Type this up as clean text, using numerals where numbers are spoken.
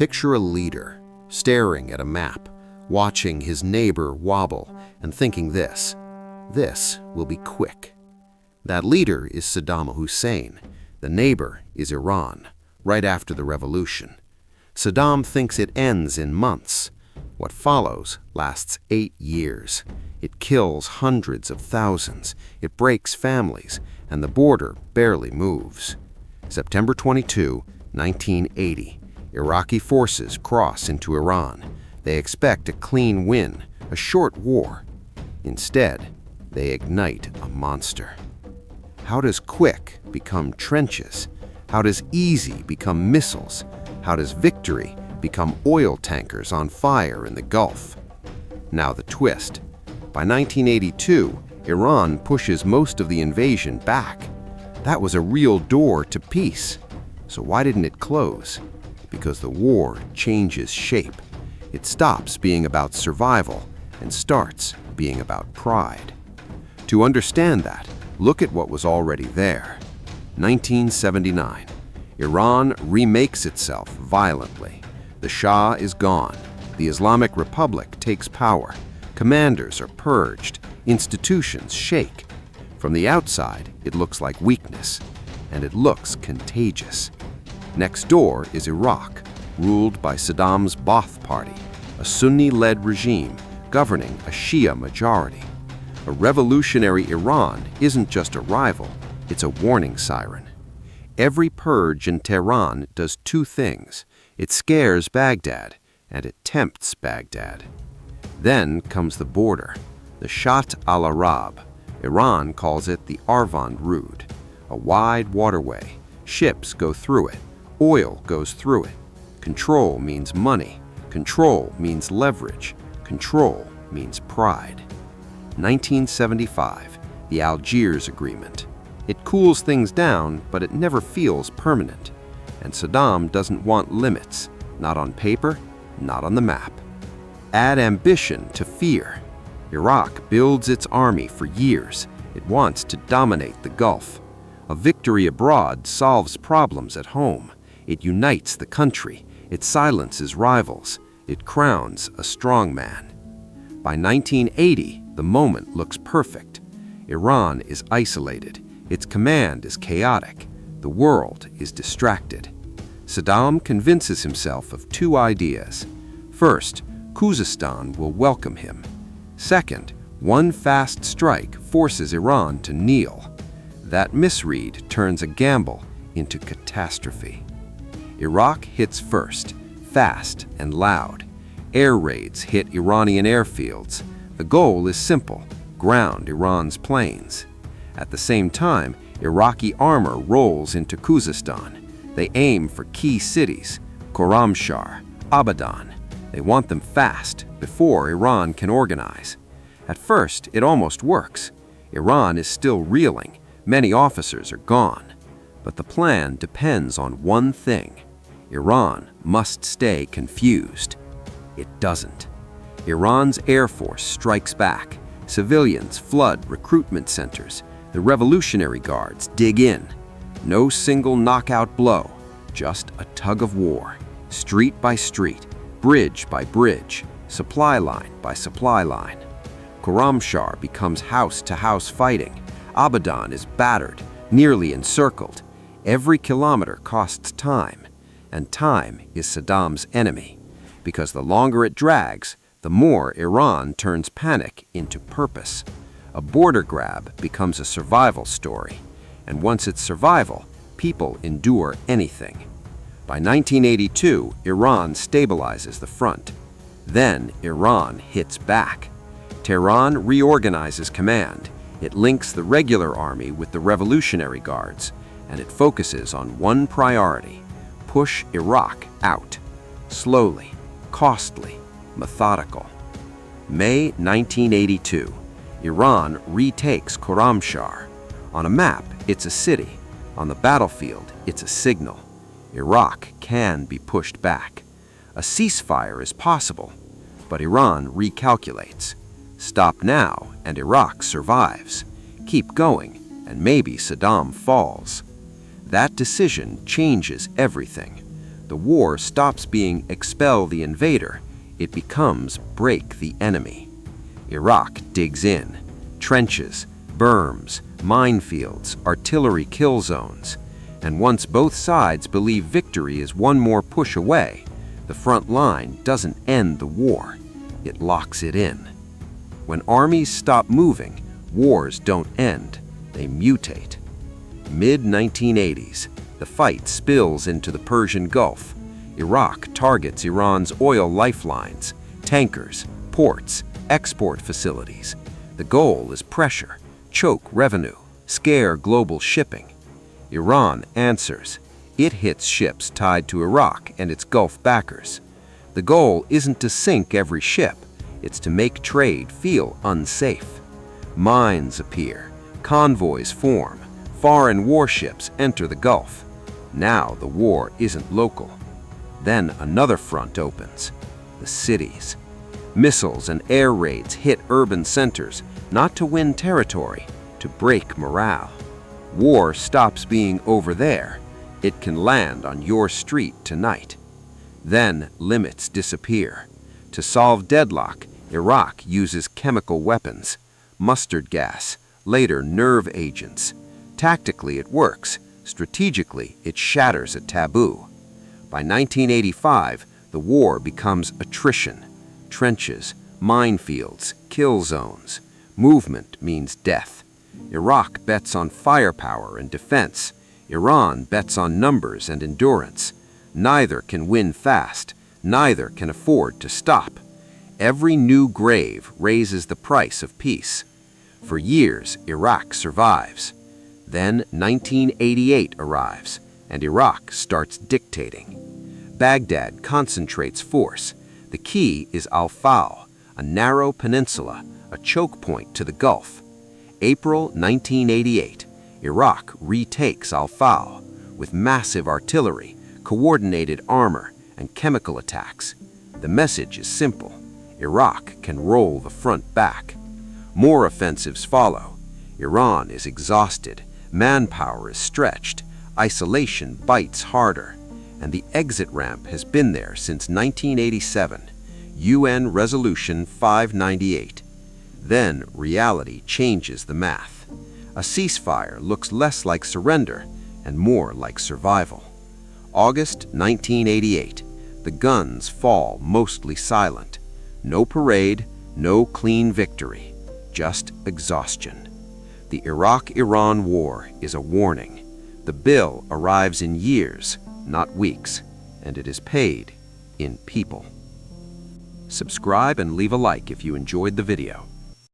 Picture a leader staring at a map, watching his neighbor wobble and thinking this will be quick. That leader is Saddam Hussein. The neighbor is Iran, right after the revolution. Saddam thinks it ends in months. What follows lasts 8 years. It kills hundreds of thousands, it breaks families, and the border barely moves. September 22, 1980, Iraqi forces cross into Iran. They expect a clean win, a short war. Instead, they ignite a monster. How does quick become trenches? How does easy become missiles? How does victory become oil tankers on fire in the Gulf? Now the twist. By 1982, Iran pushes most of the invasion back. That was a real door to peace. So why didn't it close? Because the war changes shape. It stops being about survival and starts being about pride. To understand that, look at what was already there. 1979. Iran remakes itself violently. The Shah is gone. The Islamic Republic takes power. Commanders are purged. Institutions shake. From the outside, it looks like weakness, and it looks contagious. Next door is Iraq, ruled by Saddam's Ba'ath Party, a Sunni-led regime governing a Shia majority. A revolutionary Iran isn't just a rival, it's a warning siren. Every purge in Tehran does two things. It scares Baghdad, and it tempts Baghdad. Then comes the border, the Shat al-Arab. Iran calls it the Arvand Route, a wide waterway. Ships go through it. Oil goes through it. Control means money. Control means leverage. Control means pride. 1975, the Algiers Agreement. It cools things down, but it never feels permanent. And Saddam doesn't want limits, not on paper, not on the map. Add ambition to fear. Iraq builds its army for years. It wants to dominate the Gulf. A victory abroad solves problems at home. It unites the country. It silences rivals. It crowns a strong man. By 1980, the moment looks perfect. Iran is isolated. Its command is chaotic. The world is distracted. Saddam convinces himself of two ideas. First, Khuzestan will welcome him. Second, one fast strike forces Iran to kneel. That misread turns a gamble into catastrophe. Iraq hits first, fast and loud. Air raids hit Iranian airfields. The goal is simple: ground Iran's planes. At the same time, Iraqi armor rolls into Khuzestan. They aim for key cities, Khorramshahr, Abadan. They want them fast, before Iran can organize. At first, it almost works. Iran is still reeling. Many officers are gone. But the plan depends on one thing. Iran must stay confused. It doesn't. Iran's air force strikes back. Civilians flood recruitment centers. The Revolutionary Guards dig in. No single knockout blow, just a tug of war. Street by street, bridge by bridge, supply line by supply line. Khorramshahr becomes house-to-house fighting. Abadan is battered, nearly encircled. Every kilometer costs time, and time is Saddam's enemy, because the longer it drags, the more Iran turns panic into purpose. A border grab becomes a survival story, and once it's survival, people endure anything. By 1982, Iran stabilizes the front. Then Iran hits back. Tehran reorganizes command. It links the regular army with the Revolutionary Guards, and it focuses on one priority: push Iraq out. Slowly, costly, methodical. May 1982, Iran retakes Khorramshahr. On a map, it's a city. On the battlefield, it's a signal. Iraq can be pushed back. A ceasefire is possible, but Iran recalculates. Stop now, and Iraq survives. Keep going, and maybe Saddam falls. That decision changes everything. The war stops being expel the invader. It becomes break the enemy. Iraq digs in. Trenches, berms, minefields, artillery kill zones. And once both sides believe victory is one more push away, the front line doesn't end the war. It locks it in. When armies stop moving, wars don't end. They mutate. Mid-1980s, the fight spills into the Persian Gulf. Iraq targets Iran's oil lifelines, tankers, ports, export facilities. The goal is pressure, choke revenue, scare global shipping. Iran answers. It hits ships tied to Iraq and its Gulf backers. The goal isn't to sink every ship, it's to make trade feel unsafe. Mines appear, convoys form, foreign warships enter the Gulf. Now the war isn't local. Then another front opens, the cities. Missiles and air raids hit urban centers, not to win territory, to break morale. War stops being over there. It can land on your street tonight. Then limits disappear. To solve deadlock, Iraq uses chemical weapons, mustard gas, later nerve agents. Tactically it works, strategically it shatters a taboo. By 1985, the war becomes attrition. Trenches, minefields, kill zones. Movement means death. Iraq bets on firepower and defense. Iran bets on numbers and endurance. Neither can win fast. Neither can afford to stop. Every new grave raises the price of peace. For years, Iraq survives. Then 1988 arrives, and Iraq starts dictating. Baghdad concentrates force. The key is Al-Faw, a narrow peninsula, a choke point to the Gulf. April 1988, Iraq retakes Al-Faw with massive artillery, coordinated armor, and chemical attacks. The message is simple. Iraq can roll the front back. More offensives follow. Iran is exhausted, manpower is stretched, isolation bites harder, and the exit ramp has been there since 1987, UN Resolution 598. Then reality changes the math. A ceasefire looks less like surrender and more like survival. August 1988, the guns fall mostly silent. No parade, no clean victory, just exhaustion. The Iraq-Iran war is a warning. The bill arrives in years, not weeks, and it is paid in people. Subscribe and leave a like if you enjoyed the video.